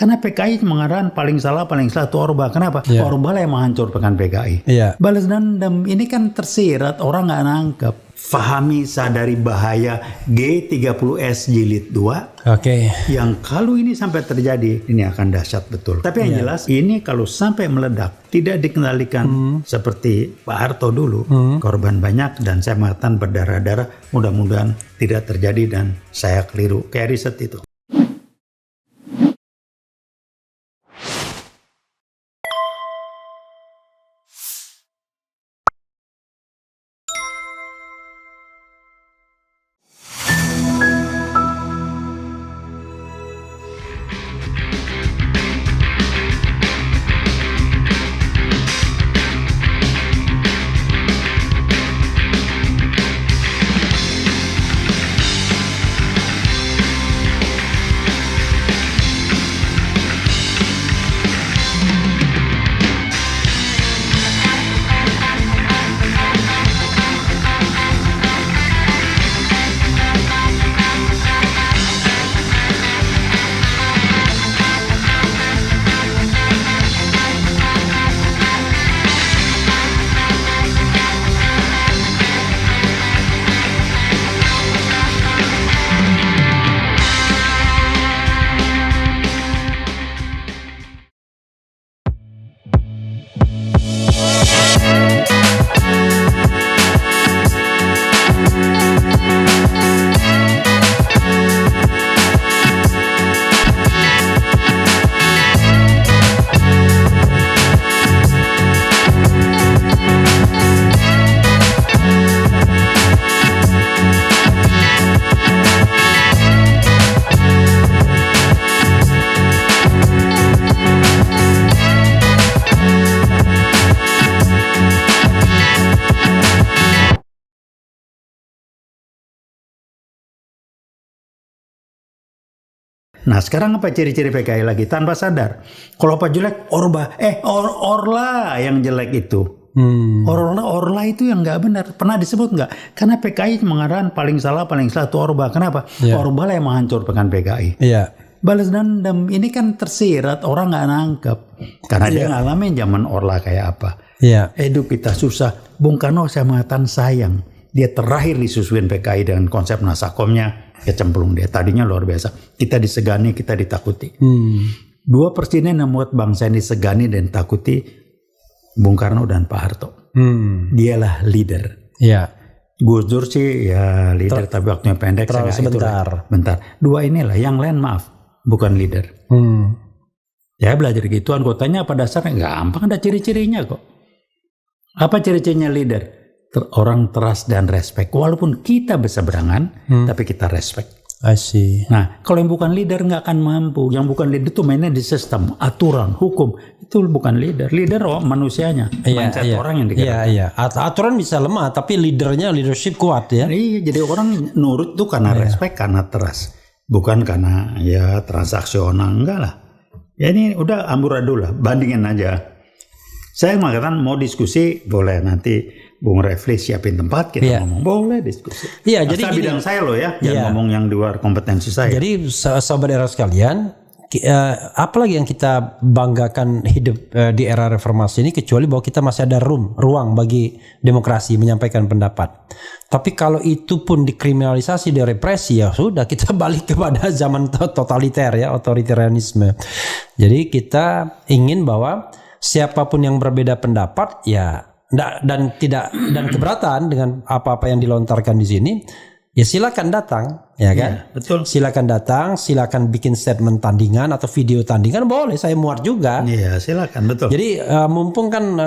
Karena PKI mengatakan paling salah itu Orba. Kenapa? Orba lah yang menghancurkan PKI. Balas dendam ini kan tersirat, orang nggak nangkep. Fahami, sadari bahaya G30S jilid 2. Yang kalau ini sampai terjadi, ini akan dahsyat betul. Tapi yang jelas, ini kalau sampai meledak, tidak dikendalikan seperti Pak Harto dulu, korban banyak dan saya mengatakan berdarah-darah. Mudah-mudahan tidak terjadi dan saya keliru. Kayak riset itu. Nah sekarang apa ciri-ciri PKI lagi tanpa sadar? Kalau apa jelek, Orba, Orla yang jelek itu. Orla itu yang nggak benar. Pernah disebut nggak? Karena PKI mengatakan paling salah itu Orba. Kenapa? Orba lah yang menghancurkan PKI. Balas dendam ini kan tersirat, orang nggak nangkep. Karena dia ngalamin zaman Orla kayak apa. Hidup kita susah. Bung Karno saya mengatakan sayang. Dia terakhir disusuin PKI dengan konsep nasakomnya. Kecemplung dia. Tadinya luar biasa. Kita disegani, kita ditakuti. Dua presiden yang membuat bangsa ini disegani dan ditakuti, Bung Karno dan Pak Harto. Dialah leader. Gus Dur sih ya leader, tapi waktunya pendek. Bentar. Dua inilah, yang lain maaf, bukan leader. Ya belajar gitu, anggotanya pada dasarnya gampang, ada ciri-cirinya kok. Apa ciri-cirinya leader? Orang trust dan respect. Walaupun kita berseberangan, tapi kita respect. Nah, kalau yang bukan leader nggak akan mampu. Yang bukan leader itu mainnya di sistem, aturan, hukum. Itu bukan leader. Leader manusianya, mindset orang yang digerakkan. Aturan bisa lemah, tapi leadership kuat ya. Jadi orang nurut tuh karena respect, karena trust, bukan karena transaksional, enggak lah. Ya ini udah amburadul lah, bandingin aja. Saya mengatakan mau diskusi boleh, nanti Bung Refli siapin tempat kita ngomong, boleh diskusi. Jadi bidang saya loh ya, jangan ngomong yang di luar kompetensi saya. Jadi sahabat era sekalian, apalagi yang kita banggakan hidup di era reformasi ini, kecuali bahwa kita masih ada ruang bagi demokrasi menyampaikan pendapat. Tapi kalau itu pun dikriminalisasi, direpresi, ya sudah, kita balik kepada zaman totaliter ya, otoritarianisme. Jadi kita ingin bahwa siapapun yang berbeda pendapat dan keberatan dengan apa-apa yang dilontarkan di sini, ya silakan datang, ya kan? Betul. Silakan datang, silakan bikin statement tandingan atau video tandingan, boleh, saya muat juga. Iya, silakan, betul. Jadi mumpung kan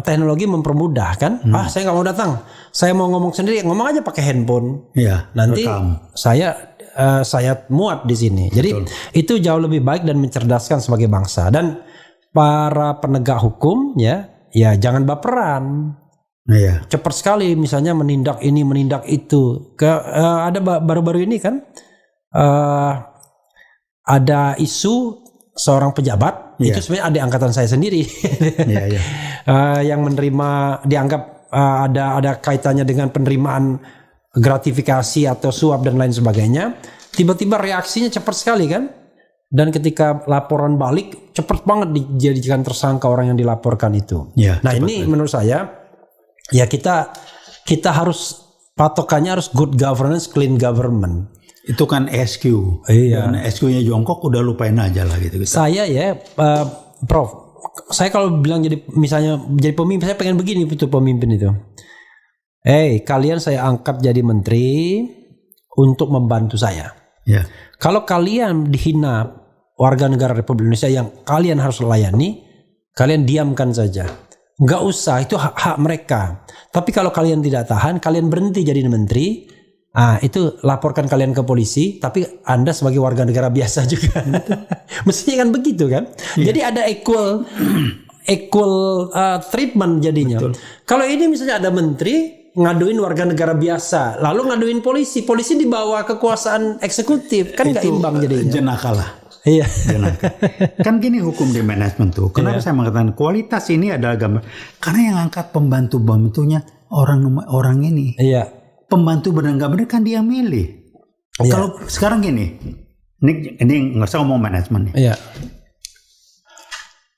teknologi mempermudah kan? Saya nggak mau datang, saya mau ngomong sendiri, ngomong aja pakai handphone. Nanti rekam. Saya muat di sini. Jadi itu jauh lebih baik dan mencerdaskan sebagai bangsa. Dan para penegak hukum ya jangan baperan. Cepat sekali misalnya menindak ini, menindak itu. Ada baru-baru ini kan ada isu seorang pejabat, itu sebenarnya adik angkatan saya sendiri yang menerima, dianggap ada kaitannya dengan penerimaan gratifikasi atau suap dan lain sebagainya. Tiba-tiba reaksinya cepat sekali kan. dan ketika laporan balik cepat banget dijadikan tersangka orang yang dilaporkan itu. Ya, Nah ini menurut saya ya kita harus patokannya harus good governance, clean government. Itu kan SQ. Iya. Dan SQ-nya jongkok udah lupain aja lah gitu. Saya ya Prof, saya kalau bilang misalnya jadi pemimpin, saya pengen begini itu pemimpin itu. Kalian saya angkat jadi menteri untuk membantu saya. Ya. Kalau kalian dihina warga negara Republik Indonesia yang kalian harus layani, kalian diamkan saja. Nggak usah, itu hak mereka. Tapi kalau kalian tidak tahan, kalian berhenti jadi menteri, itu laporkan kalian ke polisi, tapi Anda sebagai warga negara biasa juga. Mestinya kan begitu kan? Jadi ada equal treatment jadinya. Betul. Kalau ini misalnya ada menteri ngaduin warga negara biasa, lalu ngaduin polisi di bawah kekuasaan eksekutif, kan nggak imbang jadinya. Jenaka lah. Iya. Kan gini hukum di manajemen tuh. Kenapa saya mengatakan kualitas ini adalah gambar? Karena yang angkat pembantu-pembantunya orang ini. Iya. Pembantu benar nggak benar kan dia milih. Iya. Kalau sekarang gini, ini nggak usah ngomong manajemen nih. Iya.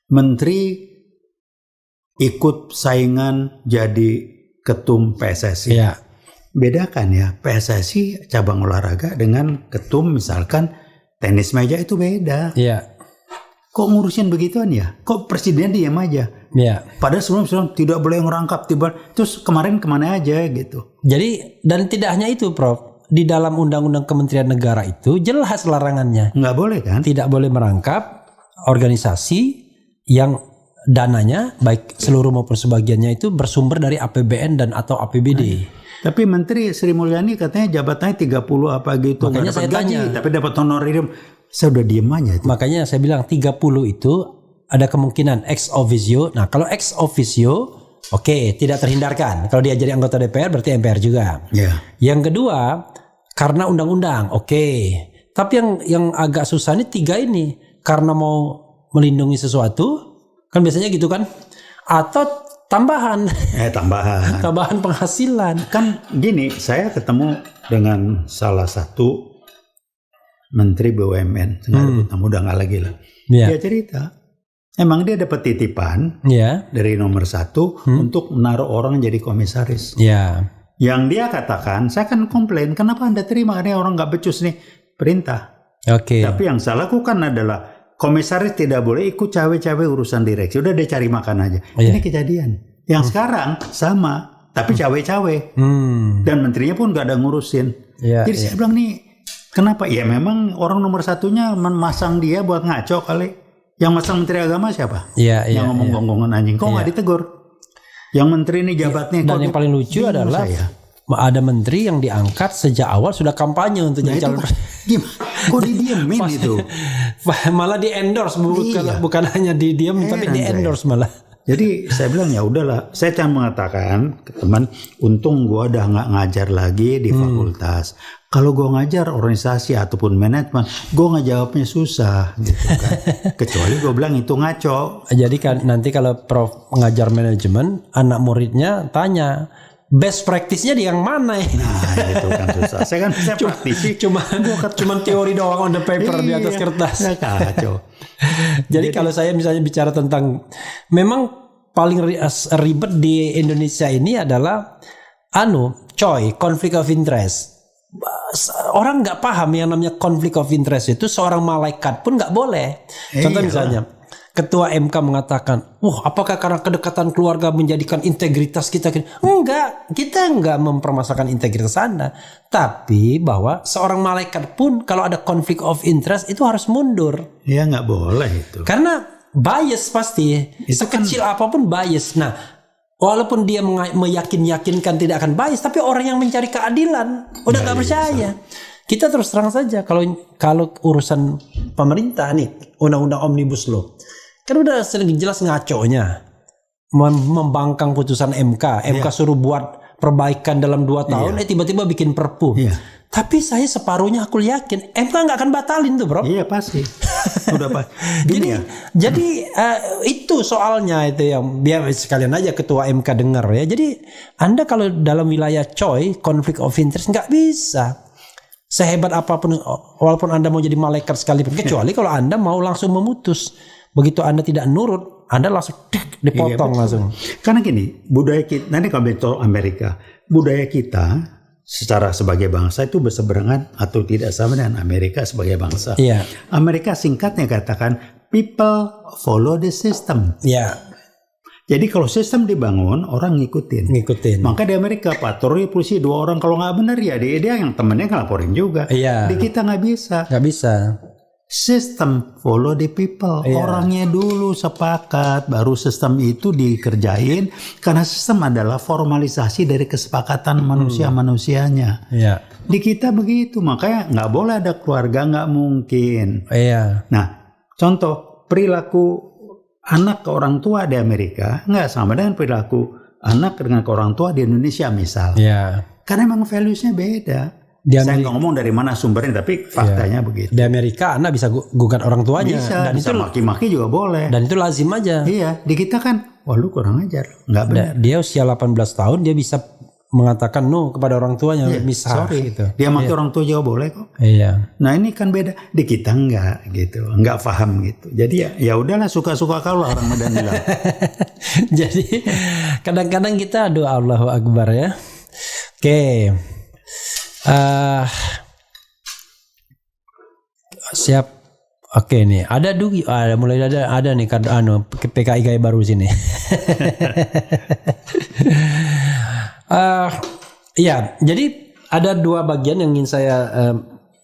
Menteri ikut saingan jadi ketum PSSI. Iya. Bedakan ya PSSI cabang olahraga dengan ketum misalkan tenis meja itu beda. Iya. Kok ngurusin begituan ya? Kok presiden diam aja? Iya. Padahal sebelum tidak boleh ngerangkap terus kemarin kemana aja gitu. Jadi dan tidak hanya itu Prof, di dalam Undang-Undang Kementerian Negara itu jelas larangannya. Nggak boleh kan? Tidak boleh merangkap organisasi yang dananya baik seluruh maupun sebagiannya itu bersumber dari APBN dan atau APBD. Tapi Menteri Sri Mulyani katanya jabatannya 30 apa gitu. Makanya saya tanya. Tapi dapat honorarium. Saya udah diem aja. Itu. Makanya saya bilang 30 itu ada kemungkinan ex officio. Nah kalau ex officio tidak terhindarkan. Kalau dia jadi anggota DPR berarti MPR juga. Yeah. Yang kedua karena undang-undang. Tapi yang agak susah ini 3 ini. Karena mau melindungi sesuatu. Kan biasanya gitu kan. Atau tambahan tambahan penghasilan. Kan gini, saya ketemu dengan salah satu menteri BUMN, udah nggak lagi lah. Yeah. Dia cerita, emang dia dapat titipan dari nomor 1 untuk menaruh orang jadi komisaris. Yeah. Yang dia katakan, saya kan komplain, kenapa Anda terima ini orang nggak becus nih perintah. Tapi yang saya lakukan adalah komisaris tidak boleh ikut cawe-cawe urusan direksi. Udah dia cari makan aja. Ini kejadian. Yang sekarang sama, tapi cawe-cawe. Dan menterinya pun gak ada ngurusin. Jadi saya bilang nih, kenapa? Ya memang orang nomor 1-nya memasang dia buat ngaco kali. Yang masang menteri agama siapa? Yang ngomong gonggongan anjing. Kok gak ditegur? Yang menteri ini jabatnya. Dan yang paling lucu adalah ada menteri yang diangkat sejak awal sudah kampanye untuk jadi calon presiden. Kok didiemin itu? Malah di endorse bukan hanya didiem tapi di endorse malah. Jadi saya bilang ya udahlah. Saya cuma mengatakan ke teman, untung gue udah nggak ngajar lagi di fakultas. Kalau gue ngajar organisasi ataupun manajemen, gue nggak jawabnya susah gitu kan. Kecuali gue bilang itu ngaco. Jadi kan nanti kalau Prof ngajar manajemen, anak muridnya tanya. Best practice-nya di yang mana ya? Nah itu kan susah. Saya kan bisa praktisi. Cuma teori doang on the paper di atas kertas. Kacau. Jadi kalau saya misalnya bicara tentang, memang paling ribet di Indonesia ini adalah conflict of interest. Orang nggak paham yang namanya conflict of interest itu seorang malaikat pun nggak boleh. Contoh misalnya. Ketua MK mengatakan, apakah karena kedekatan keluarga menjadikan integritas kita? Enggak, kita enggak mempermasalahkan integritas Anda. Tapi bahwa seorang malaikat pun kalau ada conflict of interest itu harus mundur. Ya nggak boleh itu. Karena bias pasti, itu sekecil apapun bias. Nah, walaupun dia meyakinkan tidak akan bias, tapi orang yang mencari keadilan udah nggak percaya. Kita terus terang saja kalau urusan pemerintah nih, undang-undang omnibus law. Kan udah jelas ngaconya. Membangkang putusan MK. MK suruh buat perbaikan dalam 2 tahun. Tiba-tiba bikin perpu. Tapi saya separuhnya aku yakin MK nggak akan batalin tuh bro. Iya pasti. Sudah pasti. Jadi itu soalnya itu yang biar sekalian aja ketua MK dengar ya. Jadi Anda kalau dalam wilayah conflict of interest nggak bisa. Sehebat apapun, walaupun Anda mau jadi malaikat sekalipun, kecuali kalau Anda mau langsung memutus. Begitu Anda tidak nurut, Anda langsung dipotong langsung. Karena gini, budaya kita, nanti kalau betul Amerika, budaya kita secara sebagai bangsa itu berseberangan atau tidak sama dengan Amerika sebagai bangsa. Iya. Amerika singkatnya katakan people follow the system. Iya. Jadi kalau sistem dibangun, orang ngikutin. Maka di Amerika patroli polisi 2 orang, kalau nggak benar ya dia yang temennya ngelaporin juga. Iya. Di kita nggak bisa. Nggak bisa. Sistem follow the people. Iya. Orangnya dulu sepakat, baru sistem itu dikerjain. Karena sistem adalah formalisasi dari kesepakatan manusia-manusianya. Iya. Di kita begitu, makanya nggak boleh ada keluarga, nggak mungkin. Iya. Nah, contoh perilaku anak ke orang tua di Amerika nggak sama dengan perilaku anak dengan ke orang tua di Indonesia misal. Iya. Karena memang values-nya beda. Saya nggak ngomong dari mana sumbernya, tapi faktanya begitu. Di Amerika anak bisa gugat orang tuanya. Bisa, dan bisa maki-maki juga boleh. Dan itu lazim aja. Iya, di kita kan, wah lu kurang ajar, nggak benar. Dia usia 18 tahun dia bisa mengatakan no kepada orang tuanya, misal gitu. Dia maki orang tua juga boleh kok. Iya. Nah ini kan beda, di kita nggak gitu, nggak paham gitu. Jadi ya udahlah, suka-suka kau lah orang Medan bilang. Jadi kadang-kadang kita doa Allahu Akbar ya. Oke. Siap. Oke nih, ada mulai ada nih PKI gaya baru sini. Ya, jadi ada 2 bagian yang ingin saya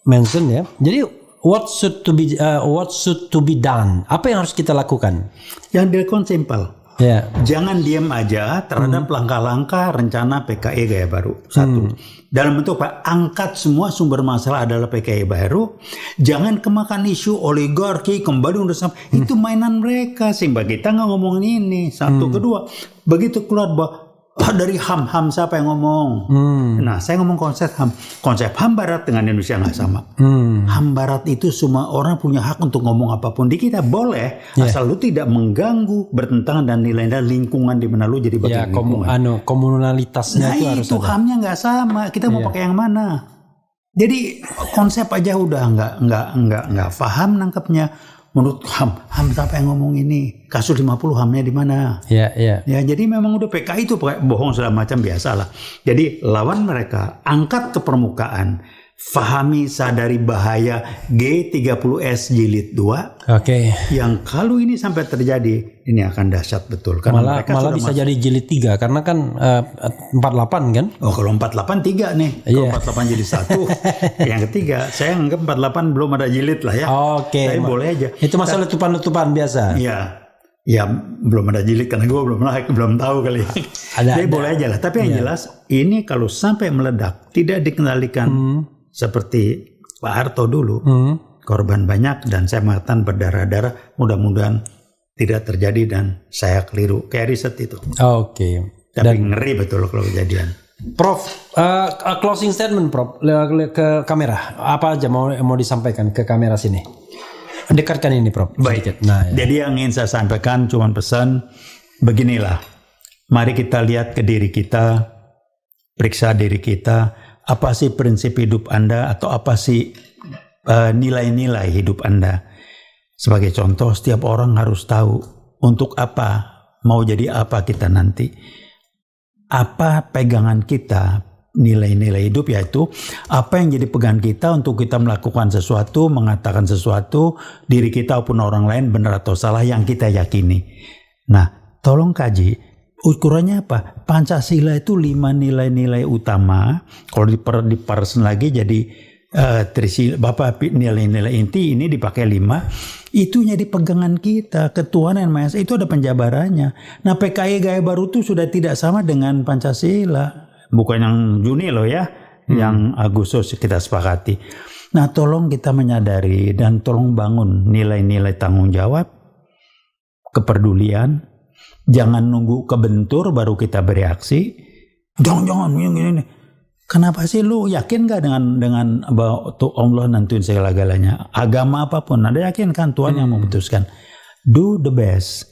mention ya. Jadi what should to be done? Apa yang harus kita lakukan? Yang dilakukan simple. Ya. Jangan diam aja terhadap langkah-langkah rencana PKI gaya baru. 1. Dalam bentuk Pak, angkat semua sumber masalah adalah PKI baru. Jangan kemakan isu oligarki kembali untuk itu mainan mereka, sehingga kita nggak ngomongin ini. 1. Kedua, begitu keluar bahwa dari HAM siapa yang ngomong? Nah, saya ngomong konsep HAM. Konsep HAM Barat dengan Indonesia nggak sama. HAM Barat itu semua orang punya hak untuk ngomong apapun. Di kita boleh, asal lu tidak mengganggu, bertentangan dan nilai-nilai lingkungan di mana lu jadi bagian lingkungan. Komunalitasnya nah, itu HAM-nya nggak sama. Kita mau pakai yang mana? Jadi konsep aja udah nggak paham nangkepnya. Menurut HAM siapa yang ngomong ini? Kasus 50 HAM-nya di mana? Ya, jadi memang udah PKI itu bohong segala macam biasalah. Jadi lawan mereka, angkat ke permukaan, fahami, sadari bahaya G30S jilid 2. Oke. Yang kalau ini sampai terjadi, ini akan dahsyat betul. Karena malah bisa jadi jilid 3 karena kan 48 kan? Oh, kalau 48 3 nih. Kalau 48 jilid 1. Yang ketiga, saya anggap 48 belum ada jilid lah ya. Oke. Tapi boleh aja. Itu masalah letupan-letupan biasa. Iya. Ya belum ada jilid karena gue belum tahu kali. Jadi boleh aja lah. Tapi yang jelas ini kalau sampai meledak tidak dikendalikan seperti Pak Harto dulu, korban banyak dan saya mengatakan berdarah-darah. Mudah-mudahan tidak terjadi dan saya keliru kayak riset itu. Oke. Tapi ngeri betul kalau kejadian. Prof, closing statement Prof ke kamera. Apa aja mau disampaikan ke kamera sini? Dekatkan ini Prof. Baik. Nah, jadi yang ingin saya sampaikan cuma pesan beginilah. Mari kita lihat ke diri kita, periksa diri kita. Apa sih prinsip hidup Anda atau apa sih nilai-nilai hidup Anda? Sebagai contoh, setiap orang harus tahu untuk apa, mau jadi apa kita nanti. Apa pegangan kita, nilai-nilai hidup, yaitu apa yang jadi pegangan kita untuk kita melakukan sesuatu, mengatakan sesuatu, diri kita maupun orang lain benar atau salah yang kita yakini. Nah, tolong kaji. Ukurannya apa? Pancasila itu 5 nilai-nilai utama. Kalau diparsen lagi jadi nilai-nilai inti, ini dipakai 5. Itu jadi pegangan kita. Ketuhanan yang Maha Esa itu ada penjabarannya. Nah, PKI gaya baru itu sudah tidak sama dengan Pancasila. Bukan yang Juni loh ya, yang Agustus kita sepakati. Nah, tolong kita menyadari dan tolong bangun nilai-nilai tanggung jawab, kepedulian. Jangan nunggu kebentur baru kita bereaksi. Jangan ini. Kenapa sih lu yakin gak dengan bahwa Allah nentuin segala-galanya? Agama apapun, ada yakin kan Tuhan yang memutuskan. Do the best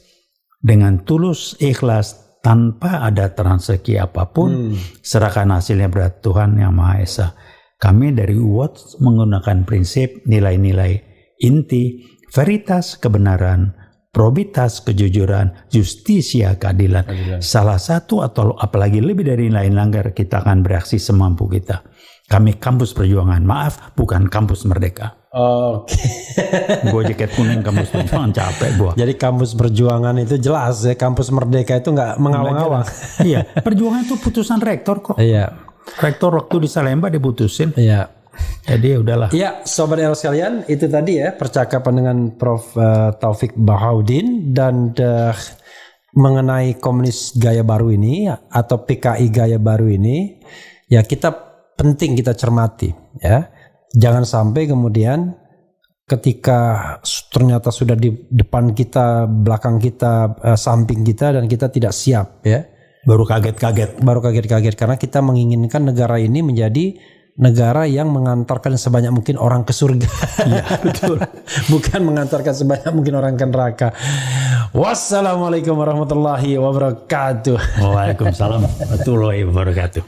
dengan tulus, ikhlas, tanpa ada transeki apapun. Serahkan hasilnya berat Tuhan yang Maha Esa. Kami dari UWOT menggunakan prinsip nilai-nilai inti, veritas kebenaran, probitas kejujuran, justisia keadilan. Salah satu atau apalagi lebih dari nilai langgar, kita akan bereaksi semampu kita. Kami kampus perjuangan, maaf bukan kampus merdeka. Oke. Gue jaket kuning kampus perjuangan, capek gue. Jadi kampus perjuangan itu jelas ya, kampus merdeka itu nggak mengawang-awang. Iya, perjuangan itu putusan rektor kok. Iya. Rektor waktu di Salemba diputusin. Iya. Jadi udahlah. Ya, Sobat RL sekalian, itu tadi ya percakapan dengan Prof. Taufik Bahaudin dan mengenai komunis gaya baru ini atau PKI gaya baru ini, ya penting kita cermati ya. Jangan sampai kemudian ketika ternyata sudah di depan kita, belakang kita, samping kita dan kita tidak siap ya. Baru kaget-kaget Karena kita menginginkan negara ini menjadi negara yang mengantarkan sebanyak mungkin orang ke surga. Iya, betul. Bukan mengantarkan sebanyak mungkin orang ke neraka. Wassalamualaikum warahmatullahi wabarakatuh. Waalaikumsalam warahmatullahi wabarakatuh.